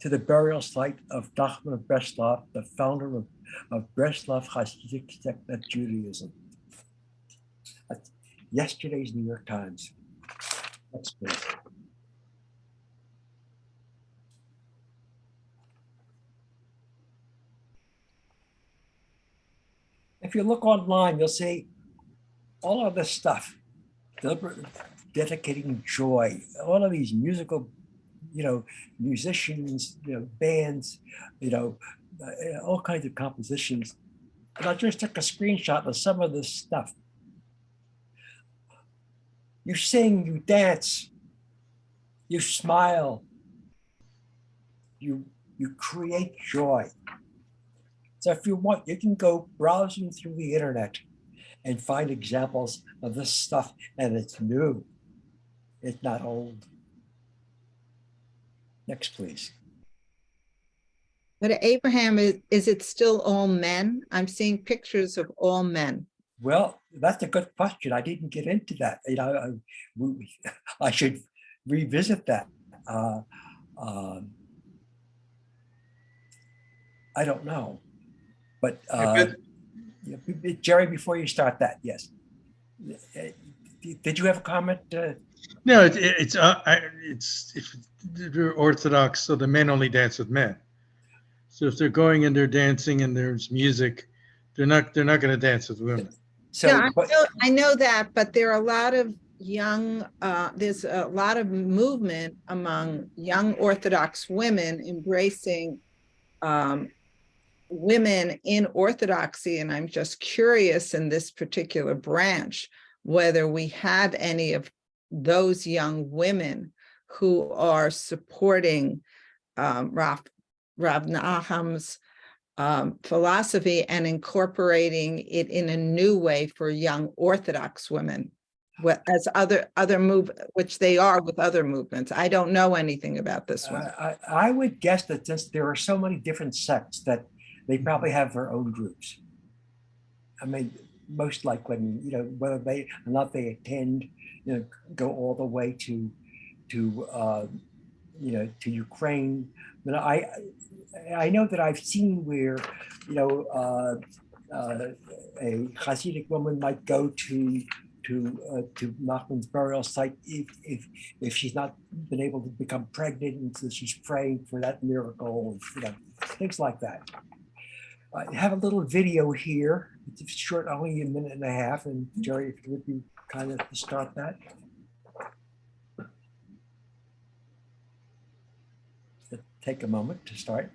to the burial site of Nahman of Brezlov, the founder of Breslov Hasidic sect of Judaism. That's yesterday's New York Times. Next, please. If you look online, you'll see all of this stuff, dedicating joy, all of these musical, musicians, bands, all kinds of compositions. And I just took a screenshot of some of this stuff. You sing, you dance, you smile, you create joy. So if you want, you can go browsing through the internet and find examples of this stuff, and it's new. It's not old. Next, please. But Abraham, is it still all men? I'm seeing pictures of all men. Well, that's a good question. I didn't get into that. I should revisit that. I don't know, but Jerry, before you start that, yes. Did you have a comment? No, it's if they're Orthodox, so the men only dance with men. So if they're going and they're dancing and there's music, they're not going to dance with women. So, Yeah, I know that, but there are a lot of young, there's a lot of movement among young Orthodox women embracing women in Orthodoxy. And I'm just curious in this particular branch, whether we have any of those young women who are supporting Rav Naham's philosophy and incorporating it in a new way for young Orthodox women, as other move, which they are with other movements. I don't know anything about this one. I would guess that since there are so many different sects, that they probably have their own groups. I mean, most likely, whether they or not they attend, go all the way to Ukraine. But I know that I've seen where, a Hasidic woman might go to Nahman's burial site if she's not been able to become pregnant, and so she's praying for that miracle, things like that. I have a little video here. It's short, only a minute and a half, and Jerry, if you would be kind of to start that. Take a moment to start.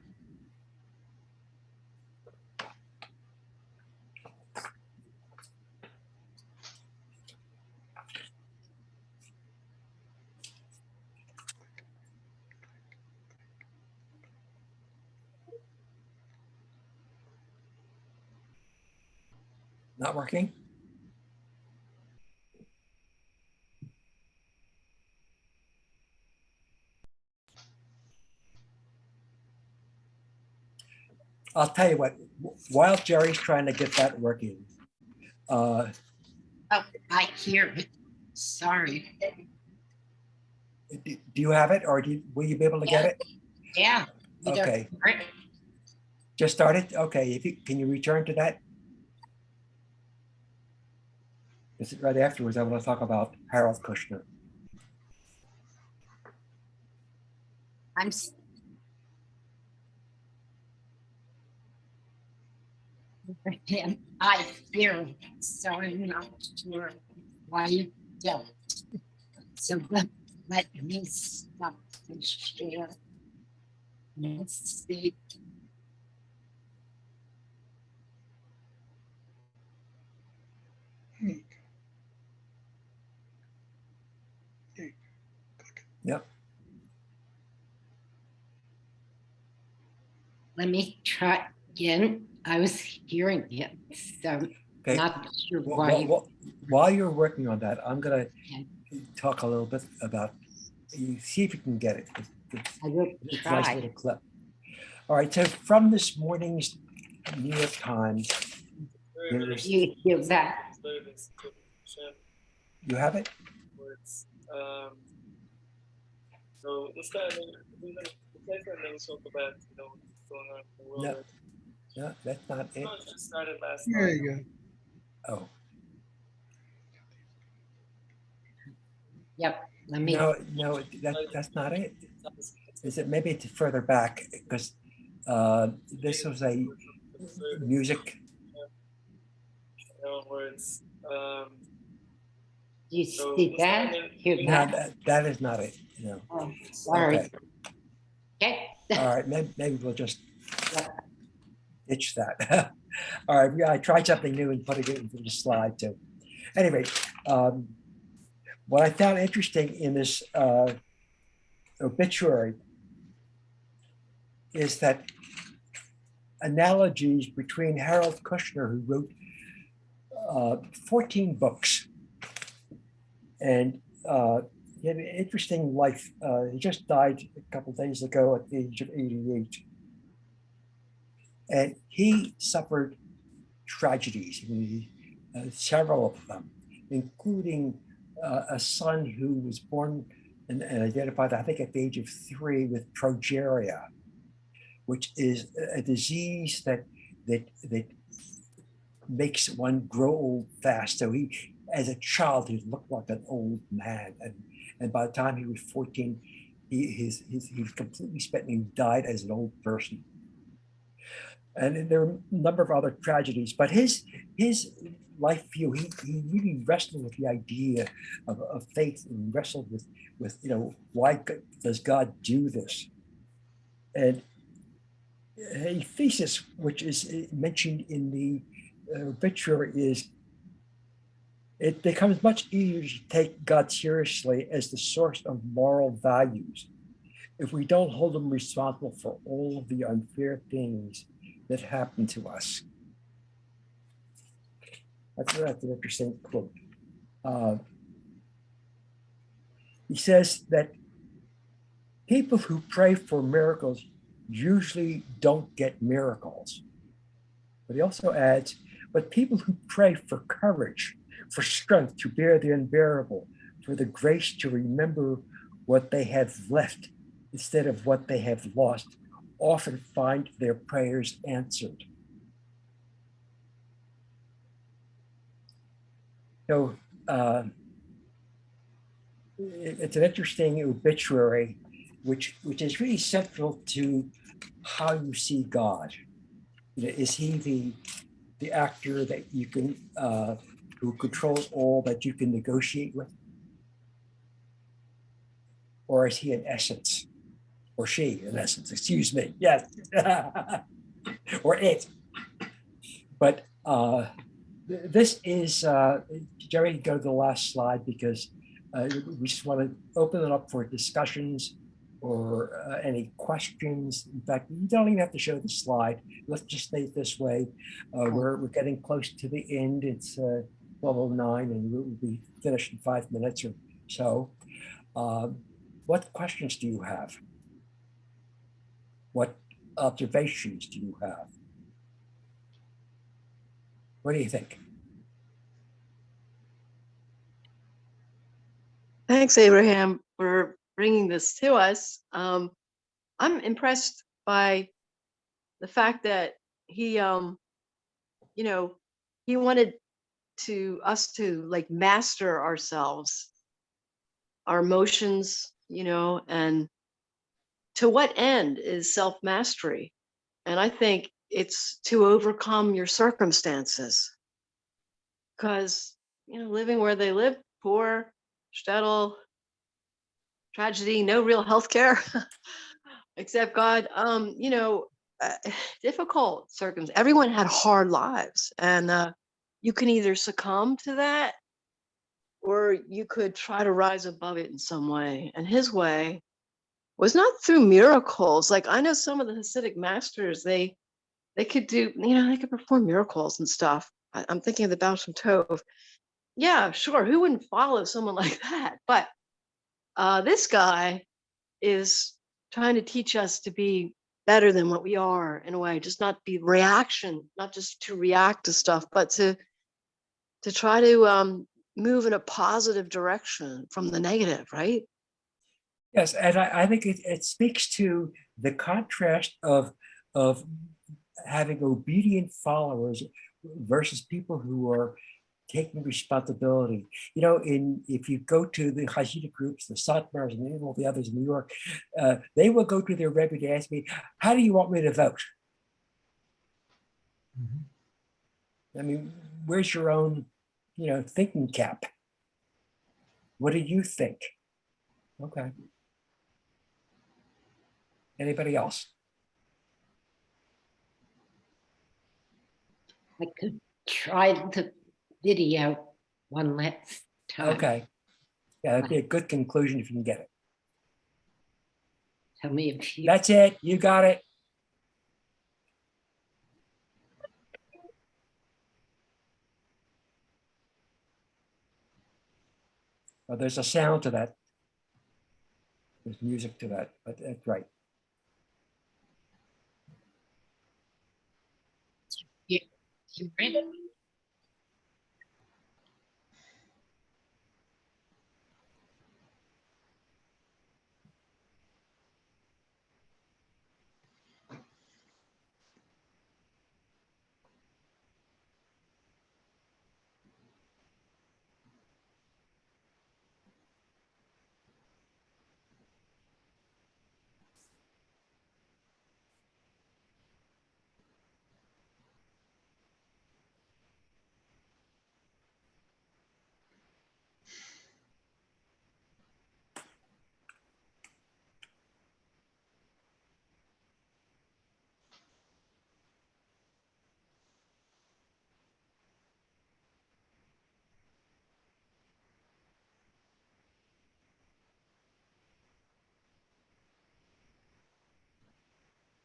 Not working? I'll tell you what, while Jerry's trying to get that working, Oh, I hear it. Sorry. do you have it or will you be able to get it? Yeah. you don't- Okay. Just started? Okay, can you return to that? This is right afterwards. I want to talk about Harold Kushner. I'm. s- And I hear it, so I'm not sure why you don't. So let me stop and share. Let's see. Yep. Let me try again. I was hearing it, so Okay. not sure why. While you're working on that, I'm going Okay. to talk a little bit about, see if you can get it. I will It's a nice try. little clip. All right, so from this morning's New York Times, there's, You hear that? you have it? So this guy, the place that they talk about, what's going on in the world. No. No, that's not it. Oh, it just started last There night. you go. Oh, Yep. Let me. no, that's not it. Is it maybe it's further back because this was a music. Where it's, You so see this that? guy, Hear No, that? that is not it. No. Oh, sorry. Okay. Okay. All right. Maybe we'll just Yep. ditch that. All right. Yeah, I tried something new and putting it into the slide too. Anyway, what I found interesting in this obituary is that analogies between Harold Kushner, who wrote 14 books, and he had an interesting life. He just died a couple of days ago at the age of 88. And he suffered tragedies, several of them, including a son who was born and identified, I think, at the age of 3 with progeria, which is a disease that makes one grow old fast. So he, as a child, he looked like an old man, and by the time he was 14, he was completely spent and he died as an old person. And there are a number of other tragedies, but his life view, he really wrestled with the idea of faith and wrestled with why does God do this? And a thesis which is mentioned in the obituary is it becomes much easier to take God seriously as the source of moral values if we don't hold him responsible for all of the unfair things that happen to us. That's an interesting quote. He says that people who pray for miracles usually don't get miracles. But he also adds, but people who pray for courage, for strength to bear the unbearable, for the grace to remember what they have left instead of what they have lost, often find their prayers answered. So it's an interesting obituary, which is really central to how you see God. Is he the actor that you can who controls all, that you can negotiate with, or is he an essence, or she in essence? Excuse me. Yes, or it. But this is Jerry. Go to the last slide because we just want to open it up for discussions or any questions. In fact, you don't even have to show the slide. Let's just stay this way. We're getting close to the end. It's 12:09 and we'll be finished in 5 minutes or so. What questions do you have? What observations do you have? What do you think? Thanks, Abraham, for bringing this to us. I'm impressed by the fact that he, he wanted us to like master ourselves, our emotions, and to what end is self-mastery? And I think it's to overcome your circumstances, because, living where they live, poor, shtetl, tragedy, no real health care except God, difficult circumstances. Everyone had hard lives, and you can either succumb to that or you could try to rise above it in some way. And his way was not through miracles. Like, I know some of the Hasidic masters, they could do, they could perform miracles and stuff. I'm thinking of the Baal Shem Tov. Yeah, sure. Who wouldn't follow someone like that? But this guy is trying to teach us to be better than what we are, in a way, just not be reaction, not just to react to stuff, but to try to move in a positive direction from the negative, right? Yes, and I think it speaks to the contrast of having obedient followers versus people who are taking responsibility. If you go to the Hasidic groups, the Satmars and all the others in New York, they will go to their Rebbe to ask me, how do you want me to vote? I mean, where's your own, thinking cap? What do you think? Okay. Anybody else? I could try the video one last time. Okay. Yeah, that'd be a good conclusion if you can get it. Tell me if you. That's it. You got it. Well, there's a sound to that. There's music to that, but that's right. You ready?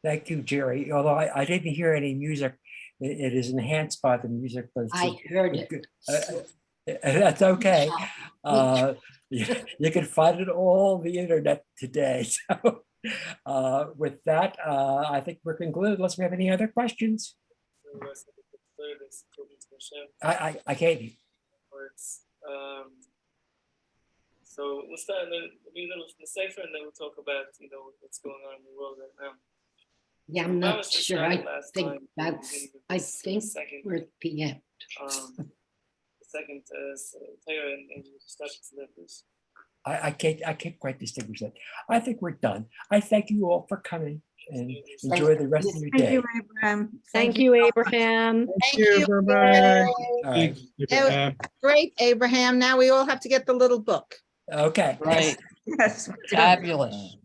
Thank you, Jerry. Although I didn't hear any music, it is enhanced by the music, but it's I heard it. that's okay. You can find it all the internet today. So with that, I think we're concluded. Unless we have any other questions. I can't. So we'll start in the cipher, and then we'll talk about what's going on in the world right now. Yeah, I'm not sure. I think we're at the end. The second Torah and discussions of this. I can't quite distinguish that. I think we're done. I thank you all for coming and enjoy the rest of your Thank day. you, Abraham. Thank you, Abraham. Thank you. Bye-bye. All right. That was great, Abraham. Now we all have to get the little book. Okay. Right. Yes. Fabulous.